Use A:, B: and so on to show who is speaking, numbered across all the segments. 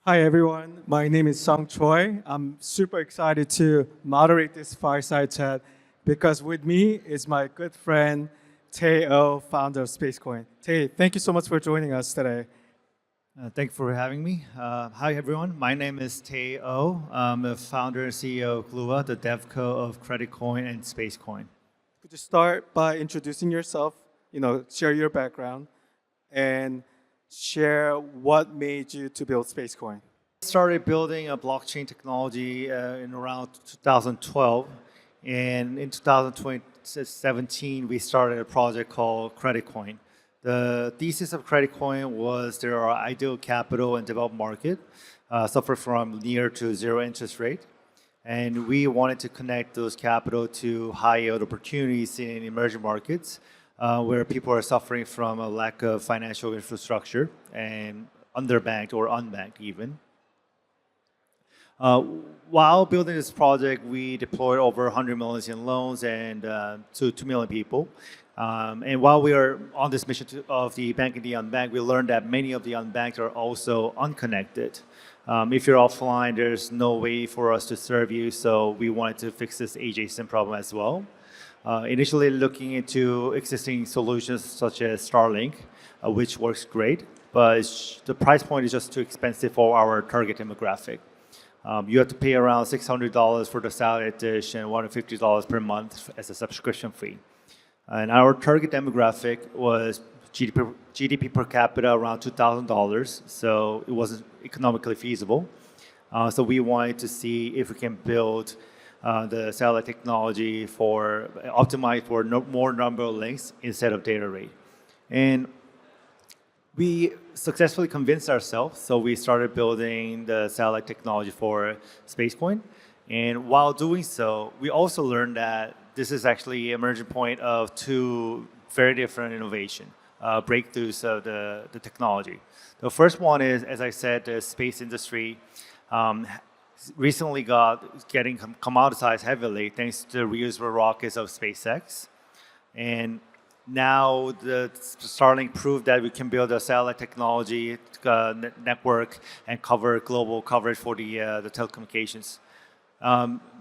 A: Hi, everyone. My name is Choi. I'm super excited to moderate this fireside chat because with me is my good friend, Tae Oh, founder of Spacecoin. Tae, thank you so much for joining us today.
B: Thank you for having me. Hi, everyone. My name is Tae Oh. I'm the founder and CEO of Glua, the devco of CreditCoin and Spacecoin.
A: Could you start by introducing yourself, share your background, and share what made you to build Spacecoin?
B: Started building a blockchain technology in around 2012, and in 2017 we started a project called CreditCoin. The thesis of CreditCoin was there are ideal capital and developed market suffer from near to zero interest rate, and we wanted to connect those capital to high yield opportunities in emerging markets where people are suffering from a lack of financial infrastructure and underbanked or unbanked even. Uh, while building this project, we deployed over 100 million in loans and to 2 million people. And while we are on this mission of the banking the unbanked, we learned that many of the unbanked are also unconnected. If you're offline, there's no way for us to serve you, so we wanted to fix this adjacent problem as well. Initially looking into existing solutions such as Starlink, which works great, but the price point is just too expensive for our target demographic. You have to pay around $600 for the satellite dish and $150 per month as a subscription fee. And our target demographic was GDP per capita around $2,000, so it wasn't economically feasible. So we wanted to see if we can build the satellite technology for optimize for more number of links instead of data rate. And we successfully convinced ourselves, so we started building the satellite technology for Spacecoin. And while doing so, we also learned that this is actually an emerging point of two very different innovation breakthroughs of the technology. The first one is, as I said, the space industry recently getting commoditized heavily thanks to the reusable rockets of SpaceX. And now the Starlink proved that we can build a satellite technology network and cover global coverage for the telecommunications.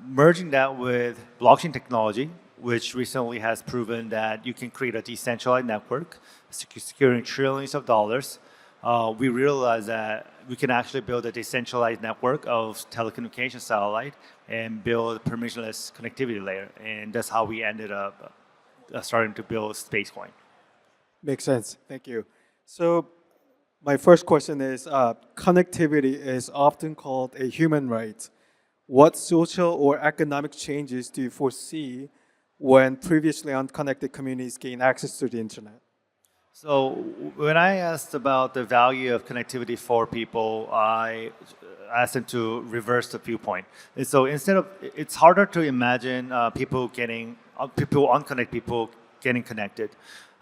B: Merging that with blockchain technology, which recently has proven that you can create a decentralized network, securing trillions of dollars, we realized that we can actually build a decentralized network of telecommunication satellite and build a permissionless connectivity layer. And that's how we ended up starting to build Spacecoin.
A: Makes sense. Thank you. So, my first question is connectivity is often called a human right. What social or economic changes do you foresee when previously unconnected communities gain access to the internet?
B: So when I asked about the value of connectivity for people, I asked them to reverse the viewpoint. And so instead of, it's harder to imagine people unconnected people getting connected.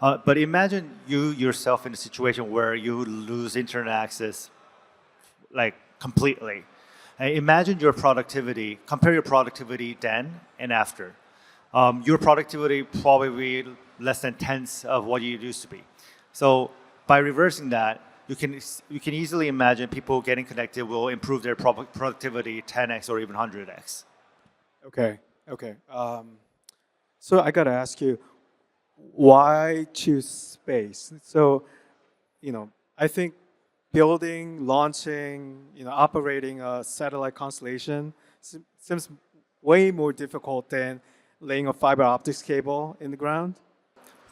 B: But imagine you yourself in a situation where you lose internet access like completely. And imagine your productivity, compare your productivity then and after. Your productivity probably less than tenths of what you used to be. So by reversing that, you can easily imagine people getting connected will improve their productivity 10x or even 100x.
A: Okay, okay. So I gotta ask you, why choose space? So, I think building, launching, operating a satellite constellation seems way more difficult than laying a fiber optics cable in the ground.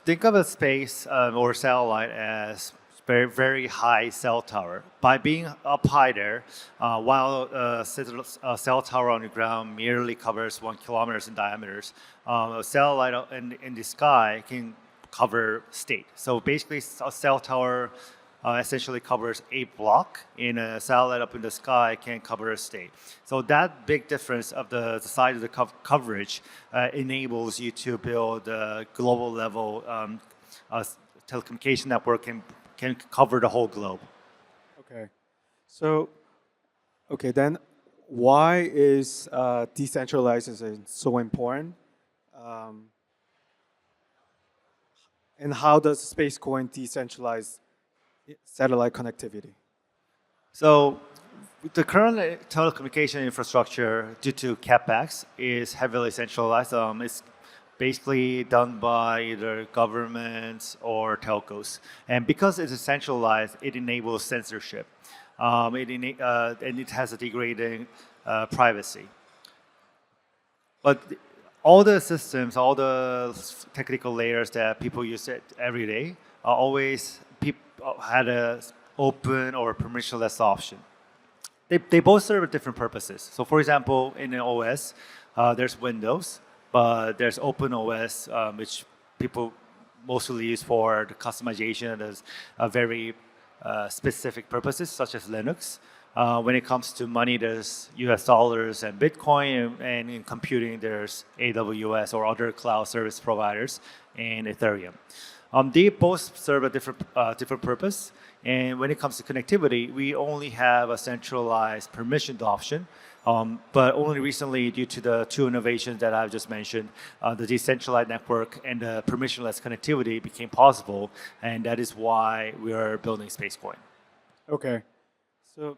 B: Think of a space or satellite as very, very high cell tower. By being up high there, while a cell tower on the ground merely covers 1 kilometer in diameter, a satellite in the sky can cover state. So basically, a cell tower essentially covers a block, and a satellite up in the sky can cover a state. So that big difference of the size of the coverage enables you to build a global level telecommunication network can cover the whole globe.
A: Okay. So, okay, then why is decentralization so important? Um, and how does Spacecoin decentralize satellite connectivity?
B: So The current telecommunication infrastructure, due to CapEx, is heavily centralized. It's basically done by either governments or telcos. And because it's centralized, it enables censorship. And it has a degrading privacy. But all the systems, all the technical layers that people use it every day are always had a open or permissionless option. They both serve different purposes. So for example, in an OS, there's Windows, but there's Open OS, which people mostly use for the customization of very specific purposes, such as Linux. When it comes to money, there's US dollars and Bitcoin, and in computing, there's AWS or other cloud service providers and Ethereum. They both serve a different purpose. And when it comes to connectivity, we only have a centralized permissioned option. But only recently, due to the two innovations that I've just mentioned, the decentralized network and the permissionless connectivity became possible. And that is why we are building Spacecoin.
A: Okay. So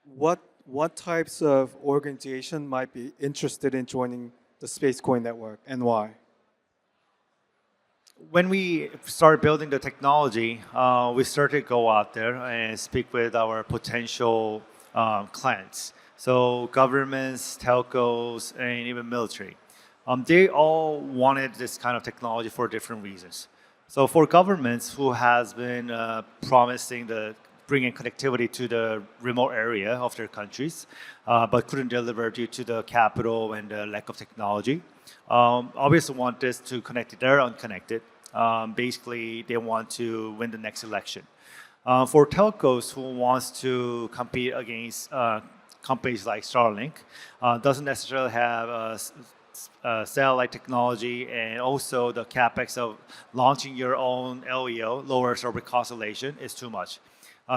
A: what types of organization might be interested in joining the Spacecoin network and why?
B: When we started building the technology, we started to go out there and speak with our potential clients. So governments, telcos, and even military. They all wanted this kind of technology for different reasons. So for governments who has been promising the bringing connectivity to the remote area of their countries, but couldn't deliver due to the capital and the lack of technology. Obviously want this to connect it. They're unconnected. Basically, they want to win the next election. For telcos who wants to compete against companies like Starlink, doesn't necessarily have satellite technology, and also the capex of launching your own LEO, low Earth orbit constellation, is too much.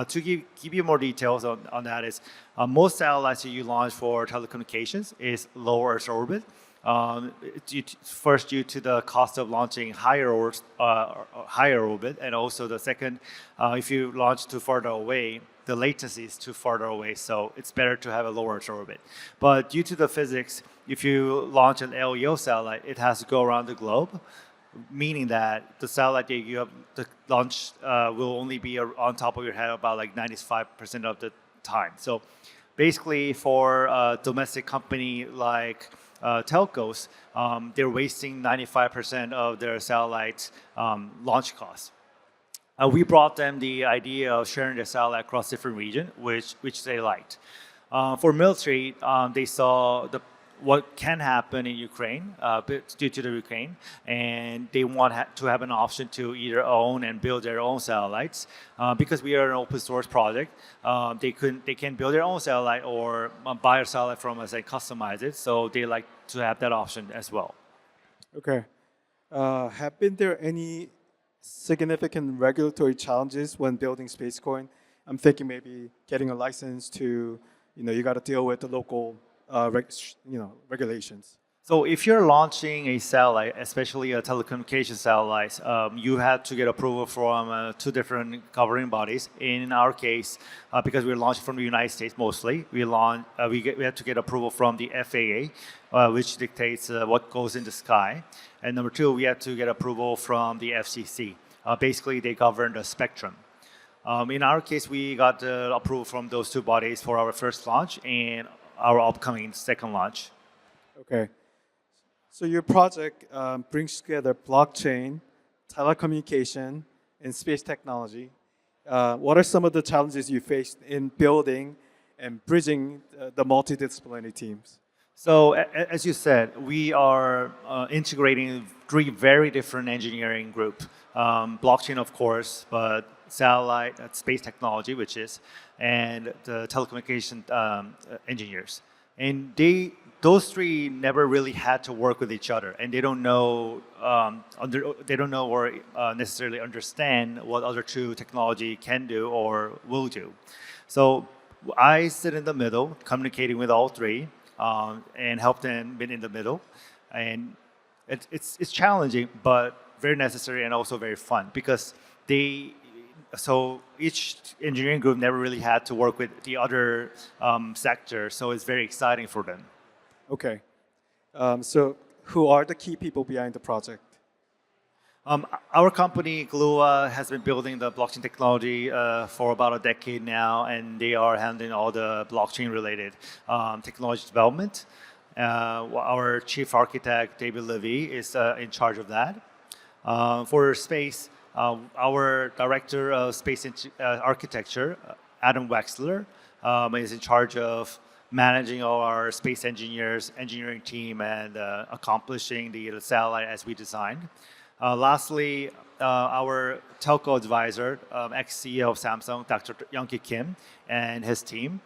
B: To give you more details on that is, most satellites that you launch for telecommunications is low Earth orbit. First, due to the cost of launching higher orbit, and also the second, if you launch too farther away, the latency is too farther away, so it's better to have a low Earth orbit. But due to the physics, if you launch an LEO satellite, it has to go around the globe, meaning that the satellite that you have to launch will only be on top of your head about like 95% of the time. So basically, for a domestic company like telcos, they're wasting 95% of their satellite launch costs. We brought them the idea of sharing their satellite across different regions, which they liked. For military, they saw what can happen in Ukraine due to the Ukraine, and they want to have an option to either own and build their own satellites. Because we are an open source project, they can build their own satellite or buy a satellite from us and customize it. So they like to have that option as well.
A: Okay. Have been there any significant regulatory challenges when building Spacecoin? I'm thinking maybe getting a license to, you got to deal with the local, regulations.
B: So if you're launching a satellite, especially a telecommunication satellite, you have to get approval from two different governing bodies. In our case, because we're launching from the United States mostly, we have to get approval from the FAA, which dictates what goes in the sky. And number two, we have to get approval from the FCC. Basically, they govern the spectrum. In our case, we got the approval from those two bodies for our first launch and our upcoming second launch.
A: Okay. So your project brings together blockchain, telecommunication, and space technology. What are some of the challenges you faced in building and bridging the multidisciplinary teams?
B: So as you said, we are integrating three very different engineering groups. Blockchain, of course, but satellite, space technology, which is, and the telecommunication engineers. And those three never really had to work with each other, and they don't know or necessarily understand what other two technology can do or will do. So I sit in the middle, communicating with all three, and help them be in the middle. And it's challenging, but very necessary and also very fun, because so each engineering group never really had to work with the other sector, so it's very exciting for them.
A: Okay. So who are the key people behind the project?
B: Our company, Glua, has been building the blockchain technology for about a decade now, and they are handling all the blockchain-related technology development. Our chief architect, David Levy, is in charge of that. For space, our director of space architecture, Adam Wexler, is in charge of managing all our space engineering team, and accomplishing the satellite as we designed. Lastly, our telco advisor, ex-CEO of Samsung, Dr. Youngki Kim, and his team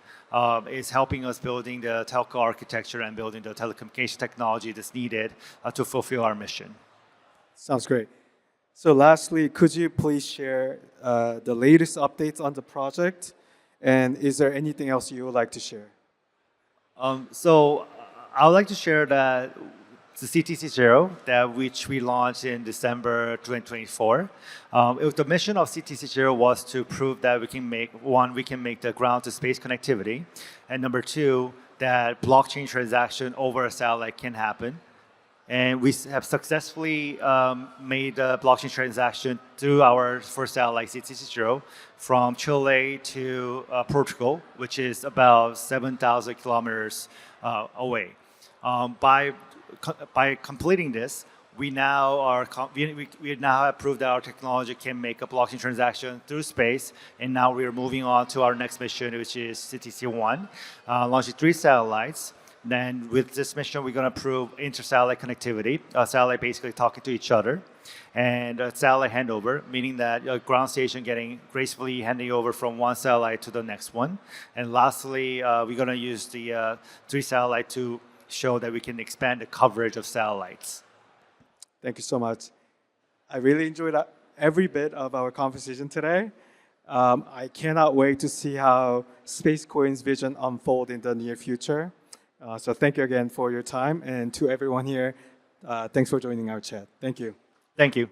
B: is helping us building the telco architecture and building the telecommunication technology that's needed to fulfill our mission.
A: Sounds great. So lastly, could you please share the latest updates on the project? And is there anything else you would like to share?
B: So I would like to share that the CTC0, which we launched in December 2024. The mission of CTC0 was to prove that we can make the ground-to-space connectivity, and number two, that blockchain transaction over a satellite can happen. And we have successfully made a blockchain transaction through our first satellite, CTC0, from Chile to Portugal, which is about 7,000 kilometers away. By completing this, we now have proved that our technology can make a blockchain transaction through space, and now we are moving on to our next mission, which is CTC1, launching 3 satellites. Then with this mission, we're going to prove inter-satellite connectivity, satellite basically talking to each other, and satellite handover, meaning that a ground station getting gracefully handing over from one satellite to the next one. And lastly, we're going to use the 3 satellites to show that we can expand the coverage of satellites.
A: Thank you so much. I really enjoyed every bit of our conversation today. I cannot wait to see how Spacecoin's vision unfold in the near future. So thank you again for your time, and to everyone here, thanks for joining our chat. Thank you.
B: Thank you.